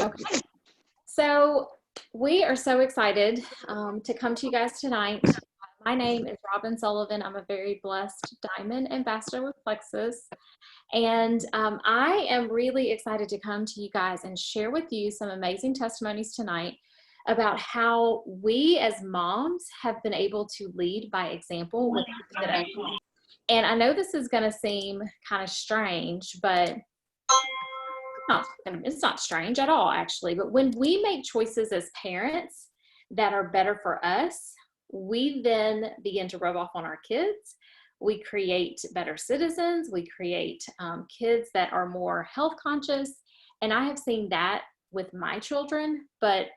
Okay. So we are so excited to come to you guys tonight. My name is Robin Sullivan. I'm a very blessed Diamond Ambassador with Plexus. And I am really excited to come to you guys and share with you some amazing testimonies tonight about how we as moms have been able to lead by example with the kids. And I know this is going to seem kind of strange, but it's not strange at all, actually. But when we make choices as parents that are better for us, we then begin to rub off on our kids. We create better citizens. We create kids that are more health conscious. And I have seen that with my children. But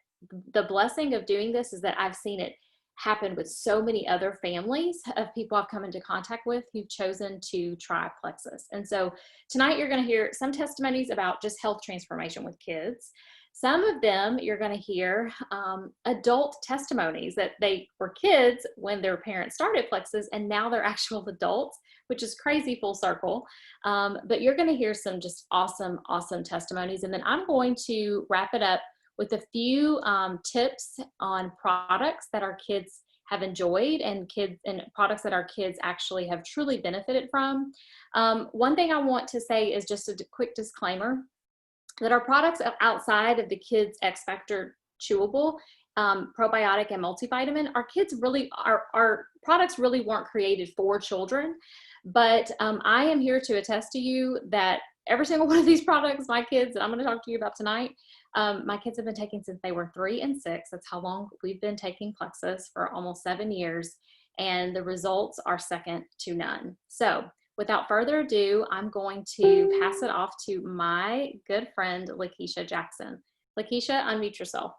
the blessing of doing this is that I've seen it happen with so many other families of people I've come into contact with who've chosen to try Plexus. And so tonight you're going to hear some testimonies about just health transformation with kids. Some of them you're going to hear adult testimonies that they were kids when their parents started Plexus and now they're actual adults, which is crazy full circle. But you're going to hear some just awesome testimonies. And then I'm going to wrap it up with a few tips on products that our kids have enjoyed and products that our kids actually have truly benefited from. One thing I want to say is just a quick disclaimer that our products outside of the kids X Factor chewable, probiotic and multivitamin, our products really weren't created for children. But I am here to attest to you that every single one of these products, my kids, that I'm going to talk to you about tonight, my kids have been taking since they were 3 and 6. That's how long we've been taking Plexus, for almost 7 years. And the results are second to none. So without further ado, I'm going to pass it off to my good friend, Lakeisha Jackson. Lakeisha, unmute yourself.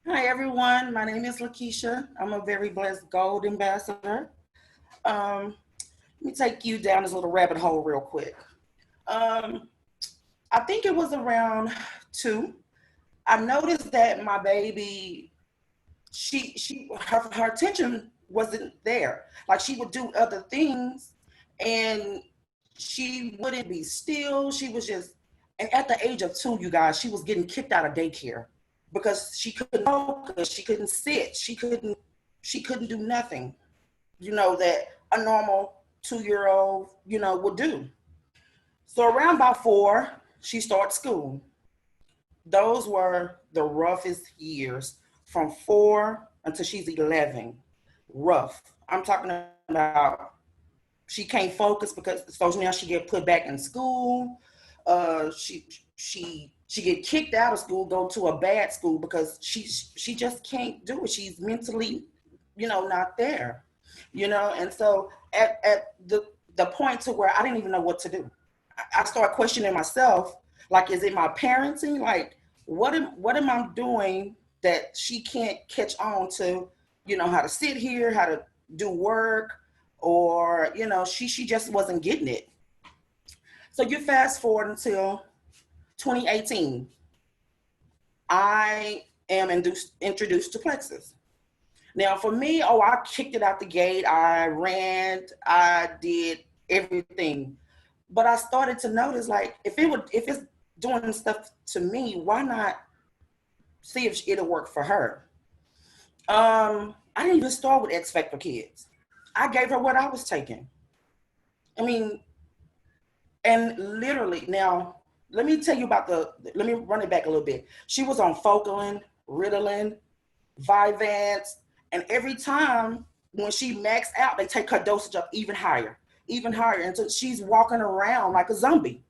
Hi, everyone. My name is Lakeisha. I'm a very blessed gold ambassador. Let me take you down this little rabbit hole real quick. I think it was around 2. I noticed that my baby, her attention wasn't there. Like, she would do other things and she wouldn't be still. She was just, and at the age of 2, you guys, she was getting kicked out of daycare because she couldn't focus, she couldn't sit, she couldn't do nothing, that a normal 2-year-old, would do. So around about 4, she started school. Those were the roughest years, from 4 until she's 11. Rough. I'm talking about she can't focus because so now she get put back in school. She get kicked out of school, go to a bad school because she just can't do it. She's mentally, not there. And so at the point to where I didn't even know what to do. I started questioning myself, like, is it my parenting? Like, what am I doing that she can't catch on to, how to sit here, how to do work, or, she just wasn't getting it. So you fast forward until 2018. I am introduced to Plexus. Now for me, I kicked it out the gate. I ran, I did everything. But I started to notice, like, if it's doing stuff to me, why not see if it'll work for her? I didn't even start with X Factor Kids. I gave her what I was taking. I mean, and literally, now, let me tell you about let me run it back a little bit. She was on Focalin, Ritalin, Vyvanse, and every time when she maxed out, they take her dosage up even higher, until she's walking around like a zombie.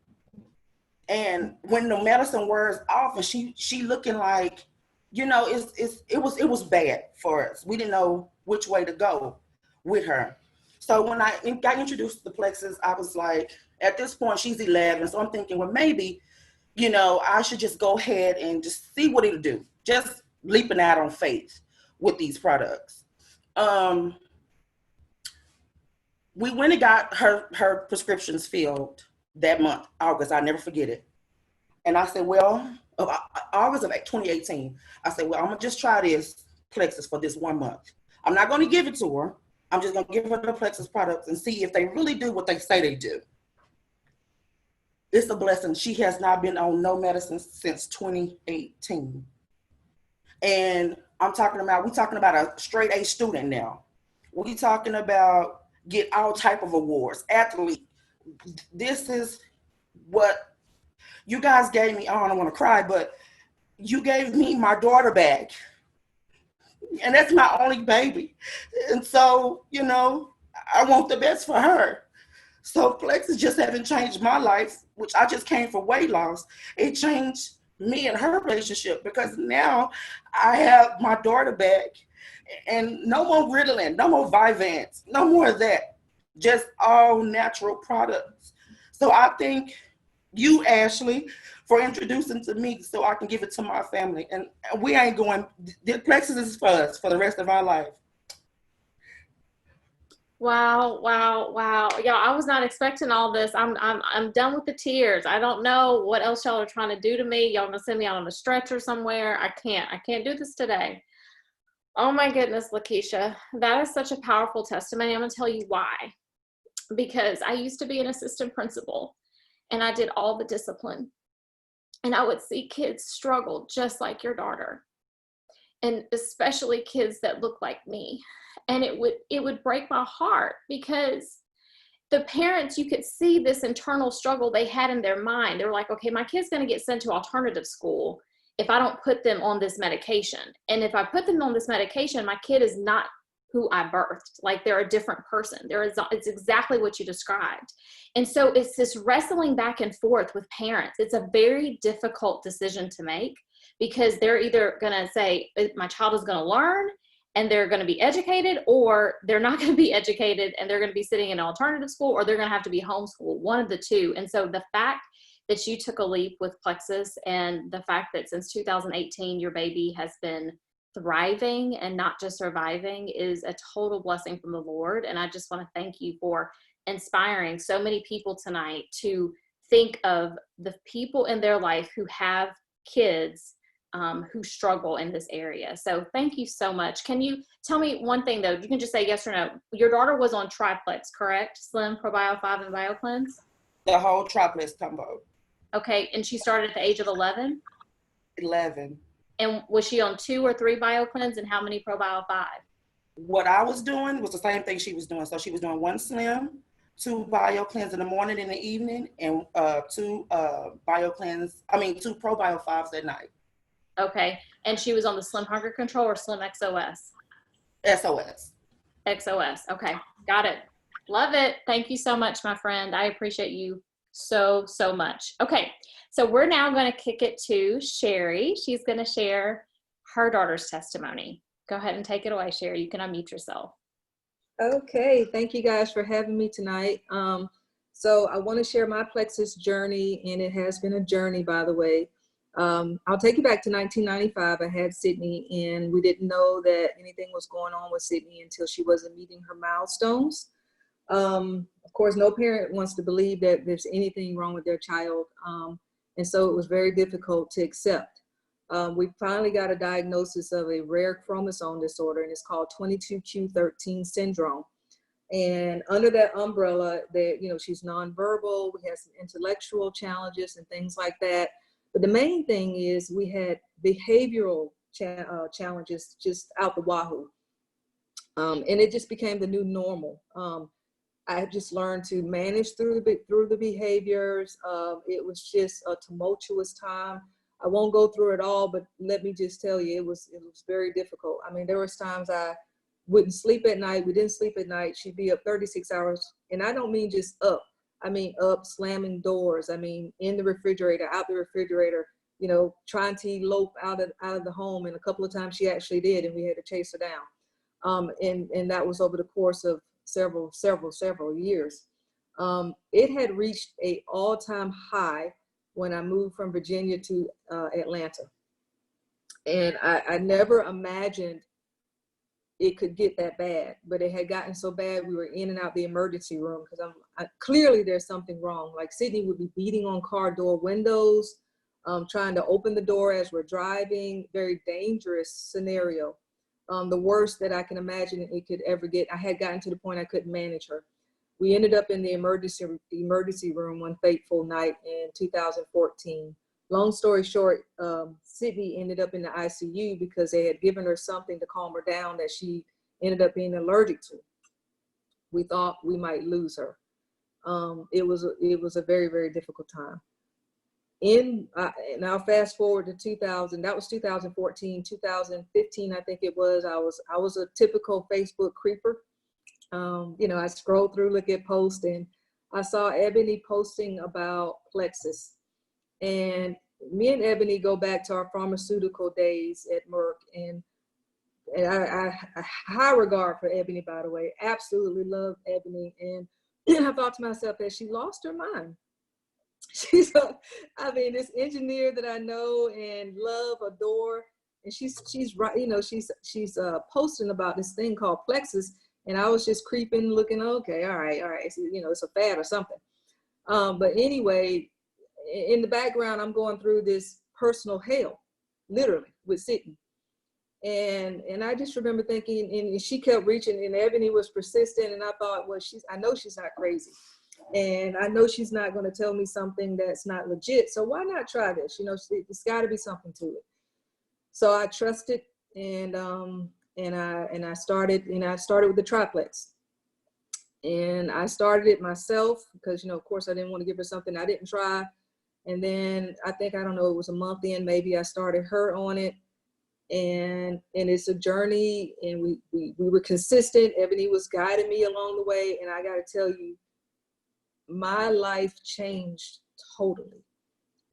And when the medicine wears off and she looking like, it was bad for us. We didn't know which way to go with her. So when I got introduced to Plexus, I was like, at this point, she's 11. So I'm thinking, well, maybe, I should just go ahead and just see what it'll do. Just leaping out on faith with these products. We went and got her prescriptions filled that month, August. I'll never forget it. And I said, well, August of 2018, I said, well, I'm going to just try this Plexus for this 1 month. I'm not going to give it to her. I'm just going to give her the Plexus products and see if they really do what they say they do. It's a blessing. She has not been on no medicine since 2018. And we're talking about a straight A student now. We talking about get all type of awards, athlete. This is what you guys gave me. I don't want to cry, but you gave me my daughter back. And that's my only baby. And so, I want the best for her. So Plexus just haven't changed my life, which I just came for weight loss. It changed me and her relationship because now I have my daughter back and no more Ritalin, no more Vyvanse, no more of that. Just all natural products. So I thank you, Ashley, for introducing to me so I can give it to my family. And we ain't going, the Plexus is for us for the rest of our life. Wow, wow, wow. Y'all, I was not expecting all this. I'm done with the tears. I don't know what else y'all are trying to do to me. Y'all gonna send me out on a stretcher somewhere. I can't do this today. Oh my goodness, Lakeisha. That is such a powerful testimony. I'm gonna tell you why. Because I used to be an assistant principal and I did all the discipline. And I would see kids struggle just like your daughter. And especially kids that look like me. And it would break my heart because the parents, you could see this internal struggle they had in their mind. They were like, okay, my kid's going to get sent to alternative school if I don't put them on this medication. And if I put them on this medication, my kid is not who I birthed. Like they're a different person. It's exactly what you described. And so it's this wrestling back and forth with parents. It's a very difficult decision to make because they're either going to say, my child is going to learn and they're going to be educated, or they're not going to be educated and they're going to be sitting in an alternative school, or they're going to have to be homeschooled, one of the two. And so the fact that you took a leap with Plexus and the fact that since 2018, your baby has been thriving and not just surviving is a total blessing from the Lord. And I just want to thank you for inspiring so many people tonight to think of the people in their life who have kids who struggle in this area. So thank you so much. Can you tell me one thing though? You can just say yes or no. Your daughter was on triplex, correct? Slim, ProBio 5, and BioCleanse? The whole triplex combo. Okay, and she started at the age of 11? 11. And was she on 2 or 3 BioCleanse and how many ProBio 5? What I was doing was the same thing she was doing. So she was doing 1 Slim, 2 BioCleanse in the morning and the evening, and 2 2 ProBio 5s at night. Okay, and she was on the Slim Hunger Control or Slim XOS? SOS. XOS, okay, got it. Love it. Thank you so much, my friend. I appreciate you so much. Okay, so we're now going to kick it to Sherry. She's going to share her daughter's testimony. Go ahead and take it away, Sherry. You can unmute yourself. Okay, thank you guys for having me tonight. So I want to share my Plexus journey, and it has been a journey, by the way. I'll take you back to 1995. I had Sydney, and we didn't know that anything was going on with Sydney until she wasn't meeting her milestones. Of course, no parent wants to believe that there's anything wrong with their child. And so it was very difficult to accept. We finally got a diagnosis of a rare chromosome disorder, and it's called 22q13 syndrome. And under that umbrella, that she's nonverbal. We had some intellectual challenges and things like that. But the main thing is we had behavioral challenges just out the wahoo. And it just became the new normal. I just learned to manage through the behaviors. It was just a tumultuous time. I won't go through it all, but let me just tell you, it was very difficult. I mean, there was times I wouldn't sleep at night. We didn't sleep at night. She'd be up 36 hours. And I don't mean just up. I mean, up, slamming doors. I mean, in the refrigerator, out the refrigerator, trying to elope out of the home. And a couple of times she actually did, and we had to chase her down. And that was over the course of several years. It had reached an all-time high when I moved from Virginia to Atlanta. And I never imagined it could get that bad, but it had gotten so bad we were in and out the emergency room because clearly there's something wrong. Like Sydney would be beating on car door windows, trying to open the door as we're driving. Very dangerous scenario. The worst that I can imagine it could ever get. I had gotten to the point I couldn't manage her. we ended up in the emergency room one fateful night in 2014. Long story short, Sydney ended up in the ICU because they had given her something to calm her down that she ended up being allergic to. We thought we might lose her. It was a very, very difficult time. Now fast forward to 2000. That was 2014. 2015, I think it was. I was a typical Facebook creeper. I scrolled through, look at posts, and I saw Ebony posting about Plexus. And me and Ebony go back to our pharmaceutical days at Merck, and I high regard for Ebony, by the way. Absolutely love Ebony, and I thought to myself that she lost her mind. She's this engineer that I know and love, adore, and she's right. She's posting about this thing called Plexus, and I was just creeping, looking, okay, all right, so, it's a fad or something. But anyway, in the background, I'm going through this personal hell, literally, with Sydney. And I just remember thinking, and she kept reaching, and Ebony was persistent, and I thought, well, I know she's not crazy. And I know she's not going to tell me something that's not legit. So why not try this? It's got to be something to it. So I trusted, and I started with the triplex. And I started it myself because, of course, I didn't want to give her something I didn't try. And then I don't know, it was a month in, maybe I started her on it. And it's a journey, and we were consistent. Ebony was guiding me along the way. And I got to tell you, my life changed totally.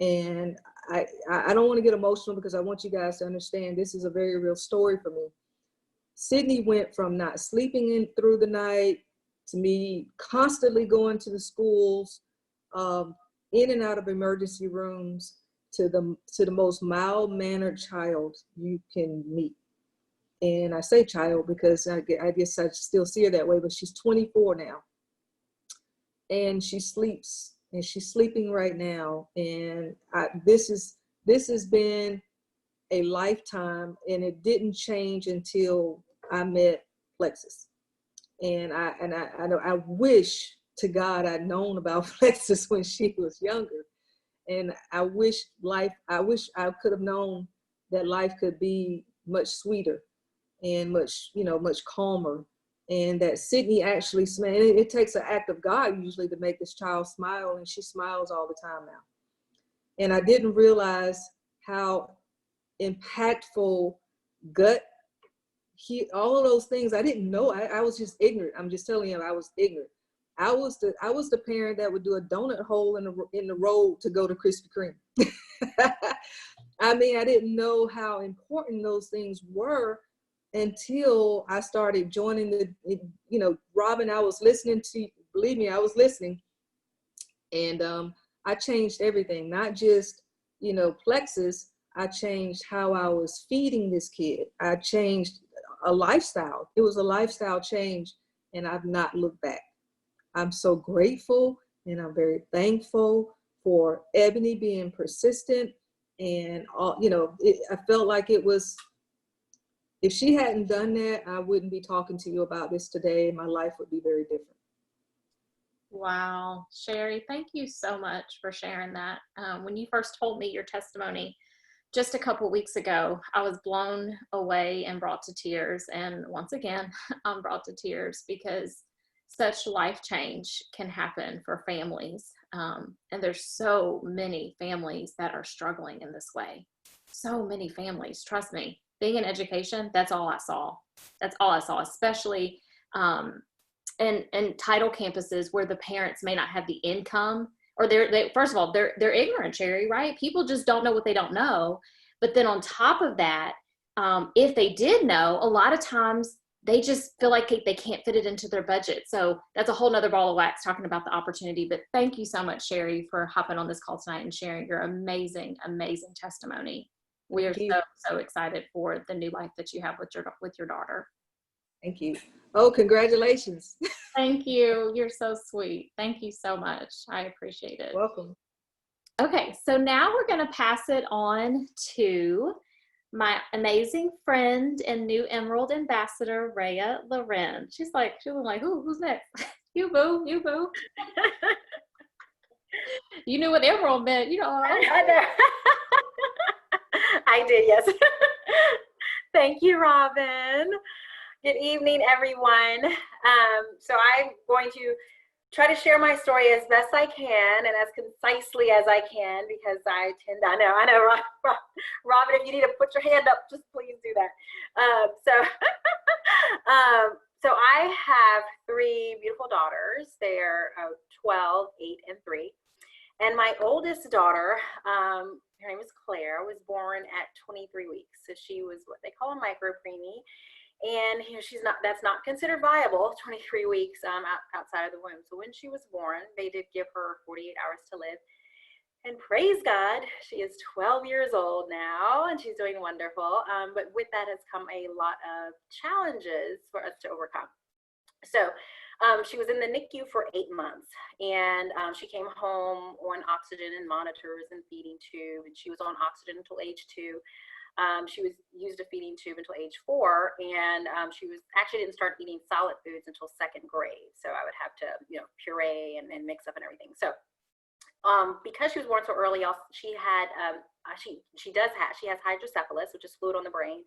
And I don't want to get emotional because I want you guys to understand this is a very real story for me. Sydney went from not sleeping in through the night to me constantly going to the schools, in and out of emergency rooms, to the most mild-mannered child you can meet. And I say child because I guess I still see her that way, but she's 24 now. And she sleeps, and she's sleeping right now. And this has been a lifetime, and it didn't change until I met Plexus. And I wish to God I'd known about Plexus when she was younger. And I wish I could have known that life could be much sweeter and much calmer. And that Sydney actually smiled. It takes an act of God usually to make this child smile, and she smiles all the time now. And I didn't realize how impactful all of those things. I didn't know. I was just ignorant. I'm just telling you, I was ignorant. I was the parent that would do a donut hole in the road to go to Krispy Kreme. I didn't know how important those things were until I started joining Robin, I was listening to, believe me, I was listening. And I changed everything, not just, Plexus. I changed how I was feeding this kid. I changed a lifestyle. It was a lifestyle change, and I've not looked back. I'm so grateful, and I'm very thankful for Ebony being persistent. And I felt like it was, if she hadn't done that, I wouldn't be talking to you about this today. My life would be very different. Wow, Sherry, thank you so much for sharing that. When you first told me your testimony just a couple weeks ago, I was blown away and brought to tears. And once again, I'm brought to tears because such life change can happen for families. And there's so many families that are struggling in this way. So many families, trust me. Being in education, that's all I saw. That's all I saw, especially in title campuses where the parents may not have the income, or they first of all, they're ignorant, Sherry, right? People just don't know what they don't know. But then on top of that, if they did know, a lot of times they just feel like they can't fit it into their budget. So that's a whole nother ball of wax talking about the opportunity. But thank you so much, Sherry, for hopping on this call tonight and sharing your amazing, amazing testimony. We are so excited for the new life that you have with your daughter. Thank you. Oh, congratulations. Thank you. You're so sweet. Thank you so much. I appreciate it. Welcome. Okay, so now we're going to pass it on to my amazing friend and new Emerald Ambassador, Rhea Loren. She was like, who's next? You boo, you boo. You knew what emerald meant. You know. I know. I did, yes. Thank you, Robin. Good evening, everyone. So I'm going to try to share my story as best I can and as concisely as I can, because I know, Robin, if you need to put your hand up, just please do that. So I have three beautiful daughters. They're 12, 8, and 3. And my oldest daughter, her name is Claire, was born at 23 weeks. So she was what they call a micro preemie. And that's not considered viable, 23 weeks outside of the womb. So when she was born, they did give her 48 hours to live. And praise God, she is 12 years old now, and she's doing wonderful. But with that has come a lot of challenges for us to overcome. So she was in the NICU for 8 months, and she came home on oxygen and monitors and feeding tube, and she was on oxygen until age 2. She used a feeding tube until age 4, and she actually didn't start eating solid foods until 2nd grade. So I would have to, puree and mix up and everything. So because she was born so early, she has hydrocephalus, which is fluid on the brain,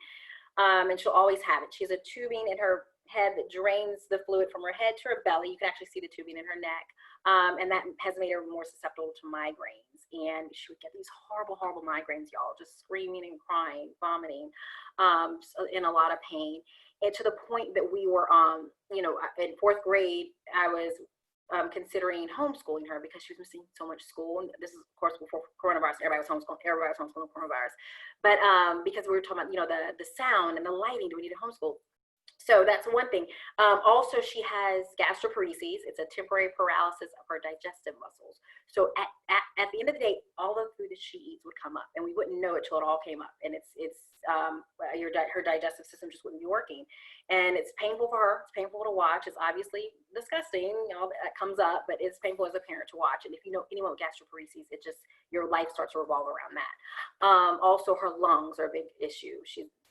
and she'll always have it. She has a tubing in her head that drains the fluid from her head to her belly. You can actually see the tubing in her neck, and that has made her more susceptible to migraines. And she would get these horrible, horrible migraines, y'all, just screaming and crying, vomiting, in a lot of pain. And to the point that we were, in 4th grade, I was considering homeschooling her because she was missing so much school. And this is, of course, before coronavirus. Everybody was homeschooling coronavirus. But because we were talking about, the sound and the lighting, do we need to homeschool? So that's one thing. Also, she has gastroparesis. It's a temporary paralysis of her digestive muscles. So at the end of the day, all the food that she eats would come up, and we wouldn't know it till it all came up. And her digestive system just wouldn't be working, and it's painful for her. It's painful to watch. It's obviously disgusting, that comes up, but it's painful as a parent to watch. And if you know anyone with gastroparesis, your life starts to revolve around that. Also, her lungs are a big issue.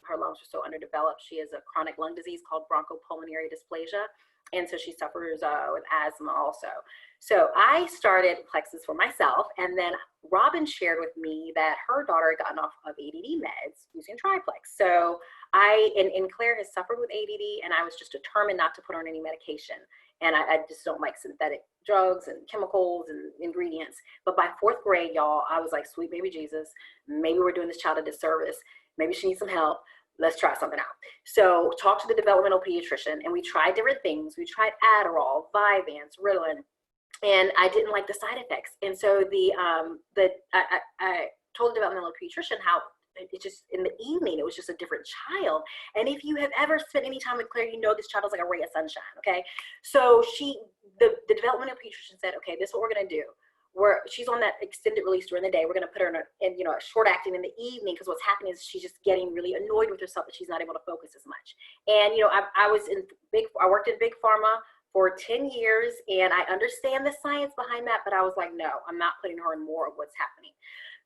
Her lungs are so underdeveloped. She has a chronic lung disease called bronchopulmonary dysplasia. And so she suffers with asthma also. So I started Plexus for myself. And then Robin shared with me that her daughter had gotten off of ADD meds using Triplex. So and Claire has suffered with ADD, and I was just determined not to put her on any medication. And I just don't like synthetic drugs and chemicals and ingredients. But by 4th grade, y'all, I was like, sweet baby Jesus, maybe we're doing this child a disservice. Maybe she needs some help. Let's try something out. So talked to the developmental pediatrician, and we tried different things. We tried Adderall, Vyvanse, Ritalin, and I didn't like the side effects. And so I told the developmental pediatrician how it just, in the evening, it was just a different child. And if you have ever spent any time with Claire, you know this child is like a ray of sunshine, okay? So the developmental pediatrician said, okay, this is what we're gonna do. She's on that extended release during the day. We're going to put her in a short acting in the evening, because what's happening is she's just getting really annoyed with herself that she's not able to focus as much. And I worked in big pharma for 10 years, and I understand the science behind that, but I was like, no, I'm not putting her in more of what's happening.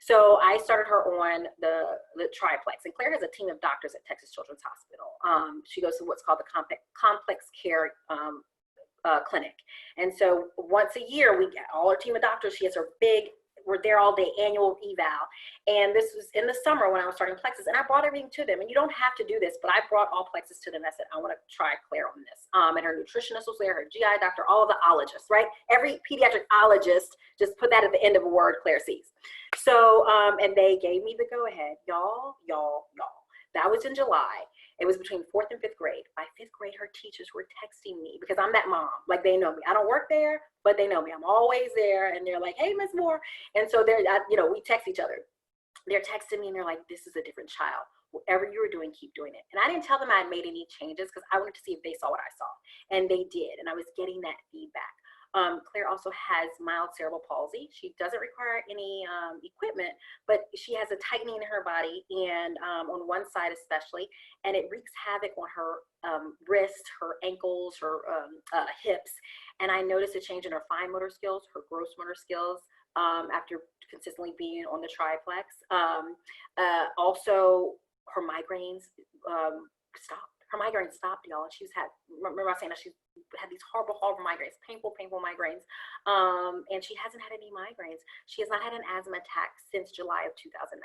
So I started her on the Triplex, and Claire has a team of doctors at Texas Children's Hospital. She goes to what's called the complex care clinic. And so once a year, we get all our team of doctors. She has her we're there all day annual eval. And this was in the summer when I was starting Plexus, and I brought everything to them. And you don't have to do this, but I brought all Plexus to them. I said, I want to try Claire on this. And her nutritionist was there, her GI doctor, all of the ologists, right? Every pediatric ologist, just put that at the end of a word Claire sees. So, and they gave me the go ahead. Y'all. That was in July. It was between 4th and 5th grade. By 5th grade, her teachers were texting me, because I'm that mom. Like, they know me. I don't work there, but they know me. I'm always there. And they're like, hey, Miss Moore. And so we text each other. They're texting me, and they're like, this is a different child. Whatever you were doing, keep doing it. And I didn't tell them I had made any changes, because I wanted to see if they saw what I saw. And they did. And I was getting that feedback. Claire also has mild cerebral palsy. She doesn't require any equipment, but she has a tightening in her body, and on one side especially, and it wreaks havoc on her wrists, her ankles, her hips. And I noticed a change in her fine motor skills, her gross motor skills, after consistently being on the Triplex. Also, her migraines stopped. her migraines stopped, y'all. She's had, remember I was saying that she's had these horrible, horrible migraines, painful migraines. And she hasn't had any migraines. She has not had an asthma attack since July of 2019.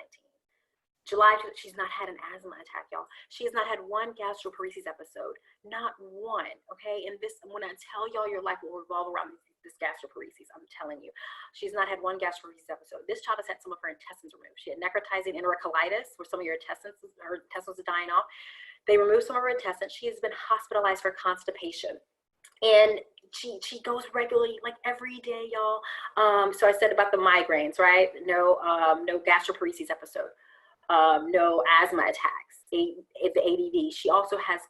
She's not had an asthma attack, y'all. She has not had one gastroparesis episode, not one, okay? And this, when I tell y'all your life will revolve around this gastroparesis, I'm telling you. She's not had one gastroparesis episode. This child has had some of her intestines removed. She had necrotizing enterocolitis, where some of her intestines are dying off. They removed some of her intestines. She has been hospitalized for constipation. And she goes regularly, like every day, y'all. So I said about the migraines, right? No gastroparesis episode. No asthma attacks, the ADD. She also has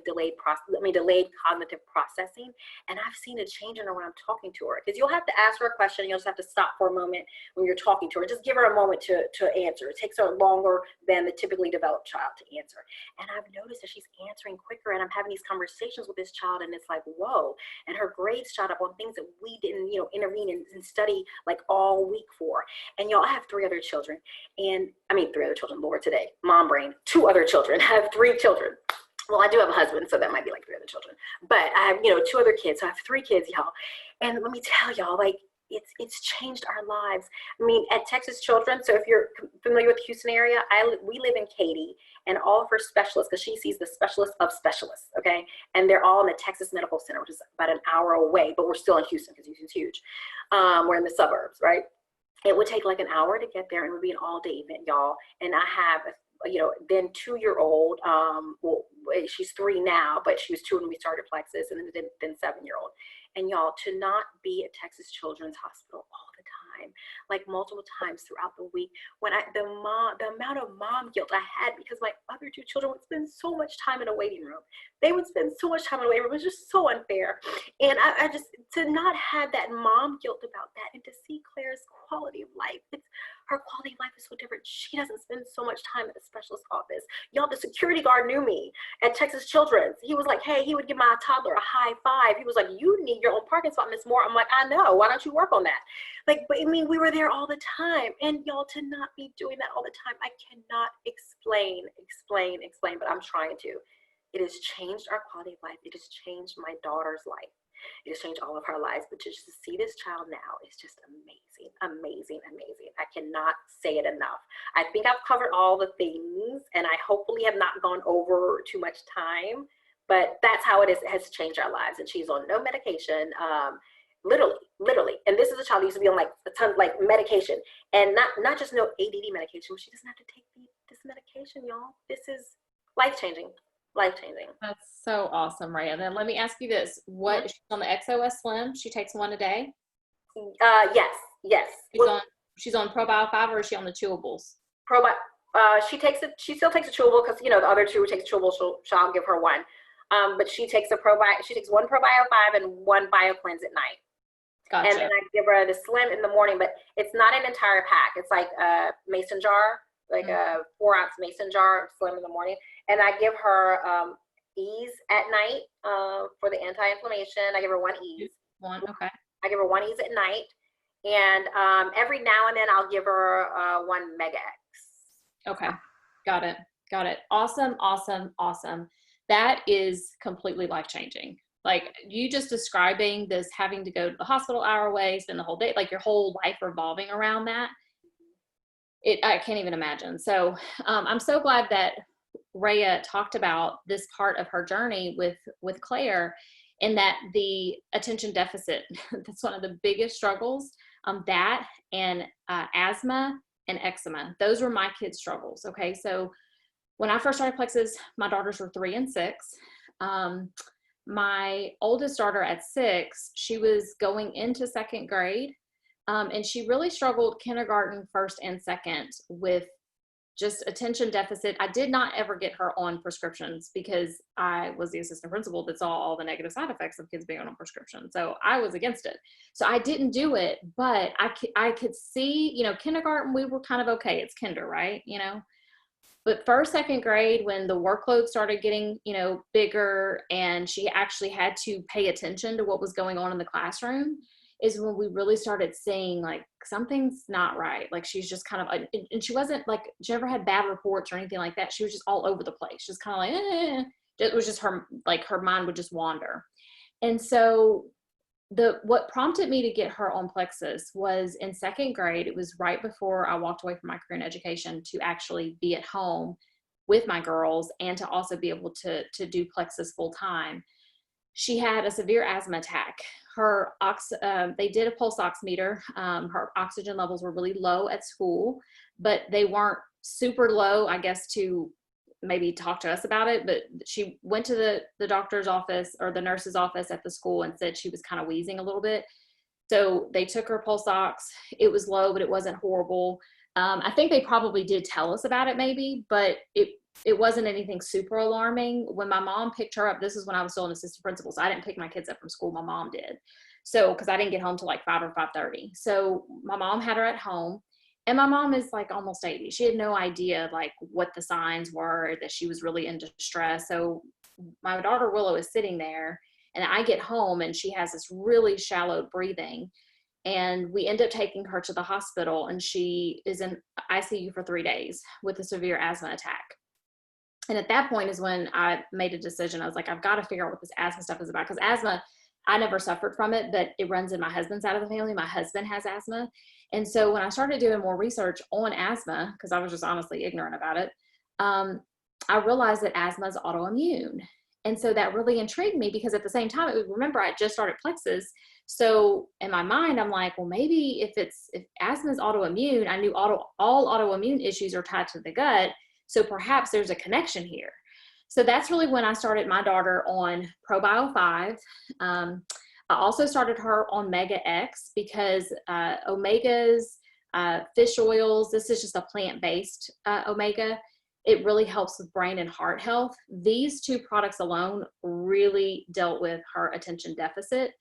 delayed cognitive processing. And I've seen a change in her when I'm talking to her, because you'll have to ask her a question. You'll just have to stop for a moment when you're talking to her. Just give her a moment to answer. It takes her longer than the typically developed child to answer. And I've noticed that she's answering quicker, and I'm having these conversations with this child, and it's like, whoa. And her grades shot up on things that we didn't, intervene and study like all week for. And y'all, I have 3 other children, and I mean 3 other children, Lord, today, mom brain, 2 other children. I have 3 children. Well, I do have a husband, so that might be like 3 other children, but I have, 2 other kids. So I have 3 kids, y'all. And let me tell y'all, like, it's changed our lives. I mean, at Texas Children, so if you're familiar with the Houston area, we live in Katy, and all of her specialists, because she sees the specialist of specialists, okay? And they're all in the Texas Medical Center, which is about an hour away, but we're still in Houston because Houston's huge. We're in the suburbs, right? It would take like an hour to get there, and it would be an all-day event, y'all. And I have, then 2-year-old, well, she's 3 now, but she was 2 when we started Plexus, and then 7-year-old. And y'all, to not be at Texas Children's Hospital all the time, like multiple times throughout the week, when the amount of mom guilt I had, because my other 2 children would spend so much time in a waiting room. They would spend so much time in a waiting room. It was just so unfair. And I just, to not have that mom guilt about that, and to see Claire's quality of life, her quality of life is so different. She doesn't spend so much time at the specialist office. Y'all, the security guard knew me at Texas Children's. He was like, hey, he would give my toddler a high five. He was like, you need your own parking spot, Miss Moore. I'm like, I know. Why don't you work on that? Like, but I mean, we were there all the time. And y'all, to not be doing that all the time, I cannot explain, but I'm trying to. It has changed our quality of life. It has changed my daughter's life. It has changed all of our lives. But just to see this child now is just amazing, amazing, amazing. I cannot say it enough. I think I've covered all the things, and I hopefully have not gone over too much time, but that's how it has changed our lives. And she's on no medication, literally. And this is a child who used to be on like a ton of like medication, and not just no ADD medication, but she doesn't have to take this medication, y'all. This is life-changing. That's so awesome, Rhea. Then let me ask you this: she's on the XOS Slim? She takes 1 a day. Yes. She's on ProBio 5, or is she on the chewables? She still takes a chewable, because the other 2 takes chewable. I'll give her 1. But she takes She takes 1 ProBio 5 and 1 BioCleanse at night. Gotcha. And then I give her the Slim in the morning, but it's not an entire pack. It's like a mason jar, like a 4-ounce mason jar of Slim in the morning. And I give her Ease at night for the anti-inflammation. I give her 1 Ease. Okay. I give her 1 Ease at night. And every now and then I'll give her 1 Mega X. Okay. Got it. Awesome. That is completely life-changing. Like, you just describing this, having to go to the hospital hour away, spend the whole day, like your whole life revolving around that. I can't even imagine. So I'm so glad that Rhea talked about this part of her journey with Claire, and that the attention deficit, that's one of the biggest struggles, that and asthma and eczema. Those were my kids' struggles. Okay. So when I first started Plexus, my daughters were 3 and 6. My oldest daughter at 6, she was going into 2nd grade. And she really struggled kindergarten, 1st and 2nd with just attention deficit. I did not ever get her on prescriptions, because I was the assistant principal that saw all the negative side effects of kids being on prescription. So I was against it. So I didn't do it, but I could see, kindergarten, we were kind of okay. It's kinder, right? But 1st, 2nd grade, when the workload started getting, bigger, and she actually had to pay attention to what was going on in the classroom, is when we really started seeing like something's not right. Like, she's just kind of, and she wasn't like, she never had bad reports or anything like that. She was just all over the place, just kind of like, It was just her, like her mind would just wander. And so what prompted me to get her on Plexus was in second grade. It was right before I walked away from my career in education to actually be at home with my girls and to also be able to do Plexus full time. She had a severe asthma attack. They did a pulse oximeter. Her oxygen levels were really low at school, but they weren't super low, I guess, to maybe talk to us about it. But she went to the doctor's office or the nurse's office at the school and said she was kind of wheezing a little bit. So they took her pulse ox. It was low, but it wasn't horrible. I think they probably did tell us about it maybe, but it wasn't anything super alarming. When my mom picked her up, this is when I was still an assistant principal, so I didn't pick my kids up from school. My mom did. So, because I didn't get home till like 5 or 5:30. So my mom had her at home, and my mom is like almost 80. She had no idea like what the signs were, that she was really in distress. So my daughter Willow is sitting there, and I get home, and she has this really shallow breathing. And we end up taking her to the hospital, and she is in ICU for 3 days with a severe asthma attack. And at that point is when I made a decision. I was like, I've got to figure out what this asthma stuff is about. Because asthma, I never suffered from it, but it runs in my husband's side of the family. My husband has asthma. And so when I started doing more research on asthma, because I was just honestly ignorant about it, I realized that asthma is autoimmune. And so that really intrigued me, because at the same time, remember, I just started Plexus. So in my mind, I'm like, well, maybe if asthma is autoimmune, I knew all autoimmune issues are tied to the gut. So perhaps there's a connection here. So that's really when I started my daughter on ProBio 5. I also started her on Mega X because omegas, fish oils, this is just a plant-based omega. It really helps with brain and heart health. These two products alone really dealt with her attention deficit,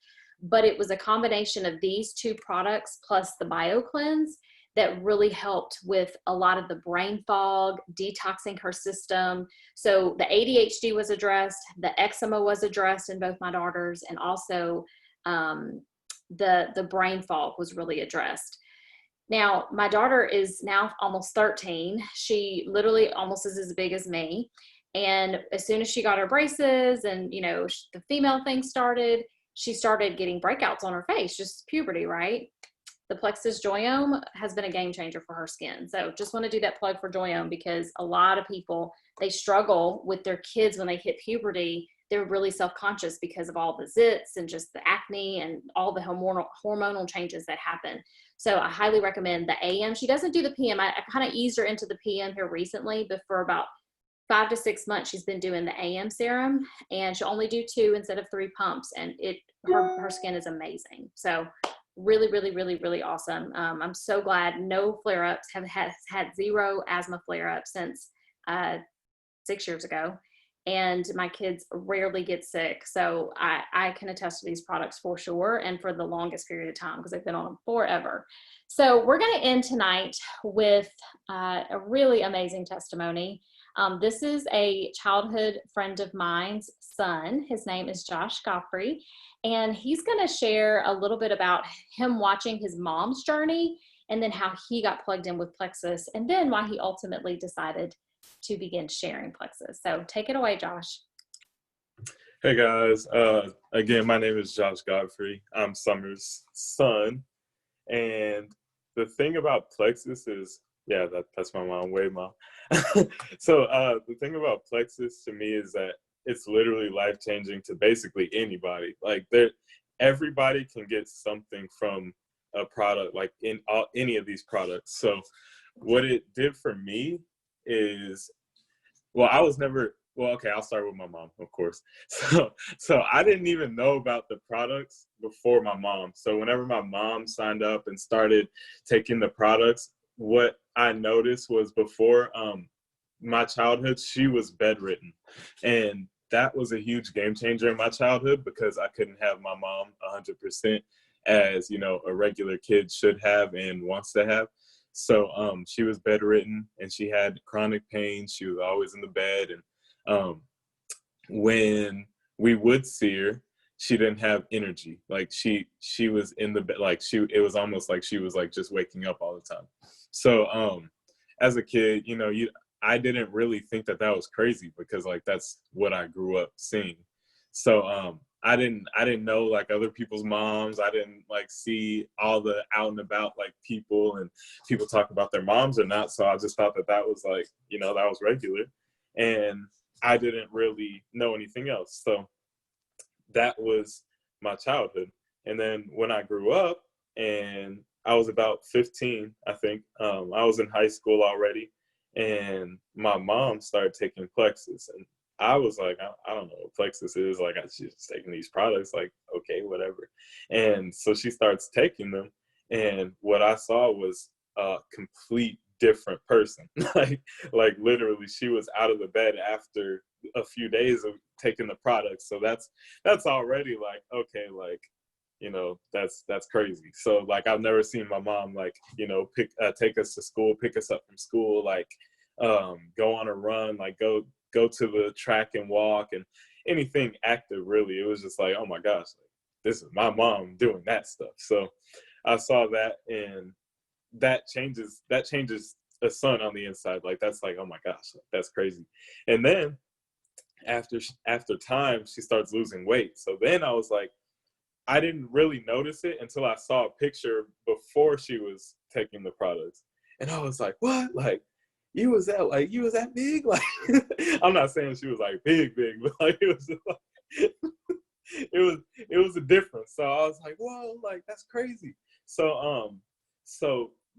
but it was a combination of these two products plus the BioCleanse that really helped with a lot of the brain fog, detoxing her system. So the ADHD was addressed, the eczema was addressed in both my daughters, and also the brain fog was really addressed. Now, my daughter is now almost 13. She literally almost is as big as me. And as soon as she got her braces and, the female thing started, she started getting breakouts on her face, just puberty, right? The Plexus Joyome has been a game changer for her skin. So just want to do that plug for Joyome, because a lot of people, they struggle with their kids when they hit puberty. They're really self-conscious because of all the zits and just the acne and all the hormonal changes that happen. So I highly recommend the AM. She doesn't do the PM. I kind of eased her into the PM here recently, but for about 5 to 6 months, she's been doing the AM serum, and she'll only do 2 instead of 3 pumps. And her skin is amazing. So really, really, really, really awesome. I'm so glad. No flare-ups. Have had 0 asthma flare-ups since 6 years ago. And my kids rarely get sick. So I can attest to these products for sure, and for the longest period of time, because I've been on them forever. So we're going to end tonight with a really amazing testimony. This is a childhood friend of mine's son. His name is Josh Godfrey, and he's going to share a little bit about him watching his mom's journey, and then how he got plugged in with Plexus, and then why he ultimately decided to begin sharing Plexus. So take it away, Josh. Hey guys, again, my name is Josh Godfrey. I'm Summer's son. And the thing about Plexus is, yeah, that's my mom, Wade mom. So the thing about Plexus to me is that it's literally life-changing to basically anybody. Like everybody can get something from a product, like in any of these products. So what it did for me is, I'll start with my mom, of course. So I didn't even know about the products before my mom. So whenever my mom signed up and started taking the products, what I noticed was before my childhood, she was bedridden. And that was a huge game changer in my childhood, because I couldn't have my mom 100% as, a regular kid should have and wants to have. So she was bedridden, and she had chronic pain. She was always in the bed. And when we would see her, she didn't have energy. Like she was in the bed, like it was almost like she was like just waking up all the time. So as a kid, I didn't really think that was crazy because like that's what I grew up seeing. So I didn't know like other people's moms. I didn't like see all the out and about like people and people talk about their moms or not. So I just thought that was like, you know, that was regular, and I didn't really know anything else. So that was my childhood. And then when I grew up and I was about 15, I think, I was in high school already, and my mom started taking Plexus, and I was like, I don't know what Plexus is. Like, she's just taking these products, like, okay, whatever. And so she starts taking them, and what I saw was a complete different person. like literally, she was out of the bed after a few days of taking the products. So that's already like, okay, like, you know, that's crazy. So like, I've never seen my mom like, you know, take us to school, pick us up from school, like go on a run, like go to the track and walk and anything active really. It was just like, oh my gosh, like, this is my mom doing that stuff. So I saw that, and that changes a son on the inside. Like, that's like, oh my gosh, that's crazy. And then after time, she starts losing weight. So then I was like, I didn't really notice it until I saw a picture before she was taking the products. And I was like, what? Like, you was that big? Like, I'm not saying she was like big, but like, it was just like, it was a difference. So I was like, whoa, like, that's crazy. So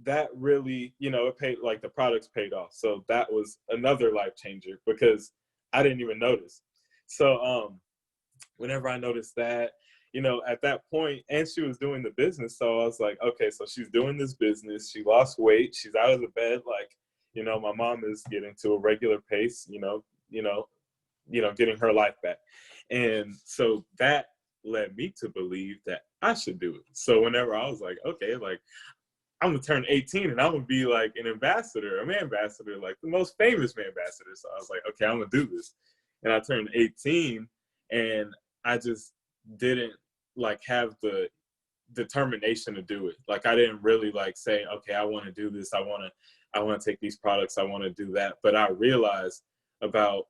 that really, you know, it paid, like the products paid off. So that was another life changer because I didn't even notice. So whenever I noticed that, you know, at that point, and she was doing the business. So I was like, okay, so she's doing this business. She lost weight. She's out of the bed. Like, you know, my mom is getting to a regular pace, getting her life back. And so that led me to believe that I should do it. So whenever I was like, okay, like, I'm gonna turn 18 and I'm gonna be like an ambassador, a man ambassador, like the most famous man ambassador. So I was like, okay, I'm gonna do this. And I turned 18 and I just didn't like have the determination to do it. Like, I didn't really like say, okay, I want to do this. I want to take these products. I want to do that. But I realized about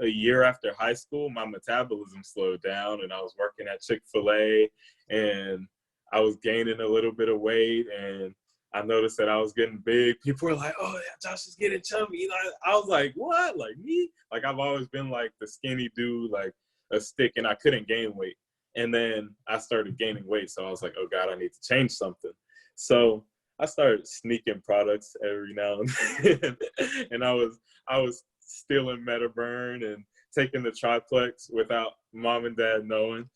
a year after high school, my metabolism slowed down, and I was working at Chick-fil-A, and I was gaining a little bit of weight, and I noticed that I was getting big. People were like, oh, yeah, Josh is getting chubby. You know, I was like, what? Like, me? Like, I've always been like the skinny dude, like a stick, and I couldn't gain weight. And then I started gaining weight. So I was like, oh God, I need to change something. So I started sneaking products every now and then. And I was stealing Metaburn and taking the triplex without mom and dad knowing.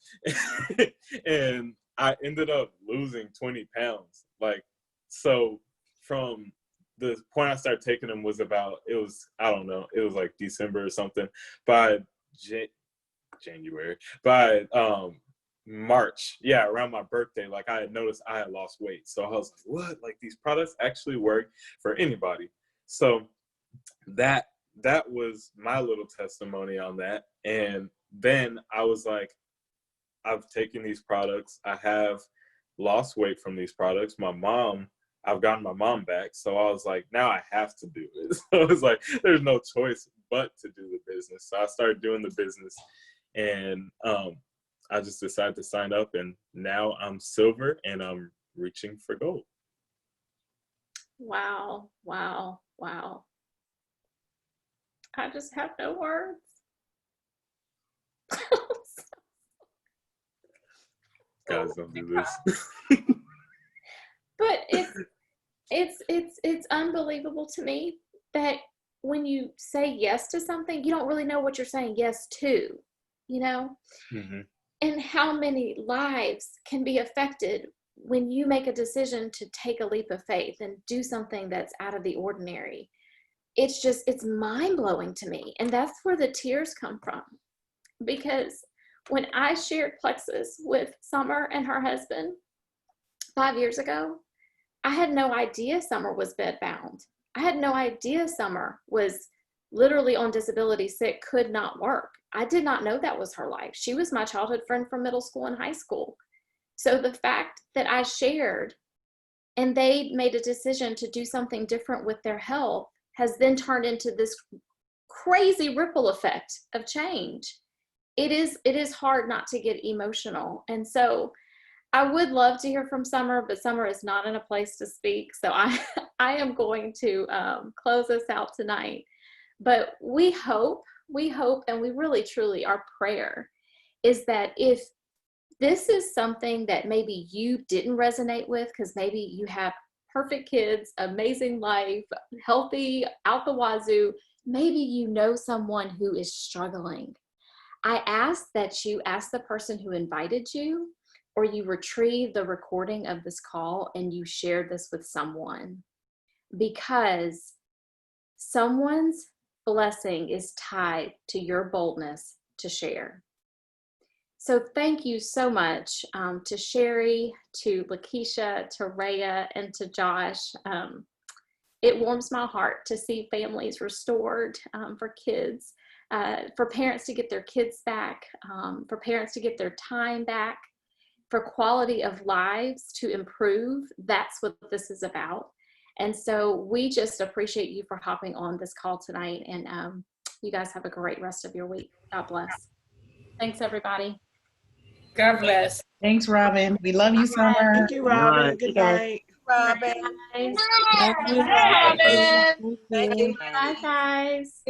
And I ended up losing 20 pounds. Like, so from the point I started taking them was I don't know, it was like December or something. By January, by March, yeah, around my birthday, like I had noticed I had lost weight. So I was like, what? Like, these products actually work for anybody. So that was my little testimony on that. And then I was like, I've taken these products. I have lost weight from these products. I've gotten my mom back. So I was like, now I have to do it. So it was like, there's no choice but to do the business. So I started doing the business, and I just decided to sign up, and now I'm silver and I'm reaching for gold. Wow. I just have no words. Guys, don't do this. But it's unbelievable to me that when you say yes to something, you don't really know what you're saying yes to, you know? Mm-hmm. And how many lives can be affected when you make a decision to take a leap of faith and do something that's out of the ordinary. It's mind-blowing to me. And that's where the tears come from. Because when I shared Plexus with Summer and her husband 5 years ago, I had no idea Summer was bedbound. I had no idea Summer was literally on disability, sick, could not work. I did not know that was her life. She was my childhood friend from middle school and high school. So the fact that I shared and they made a decision to do something different with their health has then turned into this crazy ripple effect of change. It is hard not to get emotional. And so I would love to hear from Summer, but Summer is not in a place to speak. So I am going to close us out tonight. But we hope, and we really truly, our prayer is that if this is something that maybe you didn't resonate with, because maybe you have perfect kids, amazing life, healthy, out the wazoo, maybe you know someone who is struggling. I ask that you ask the person who invited you, or you retrieve the recording of this call and you share this with someone, because someone's blessing is tied to your boldness to share. So thank you so much to Sherry, to Lakeisha, to Rhea, and to Josh. It warms my heart to see families restored for kids, for parents to get their kids back, for parents to get their time back, for quality of lives to improve. That's what this is about. And so we just appreciate you for hopping on this call tonight. And you guys have a great rest of your week. God bless. Thanks, everybody. God bless. Thanks, Robin. We love you, Summer. Thank you, Robin. Good night. Robin. Guys. Thank you. Bye, Thank you. guys.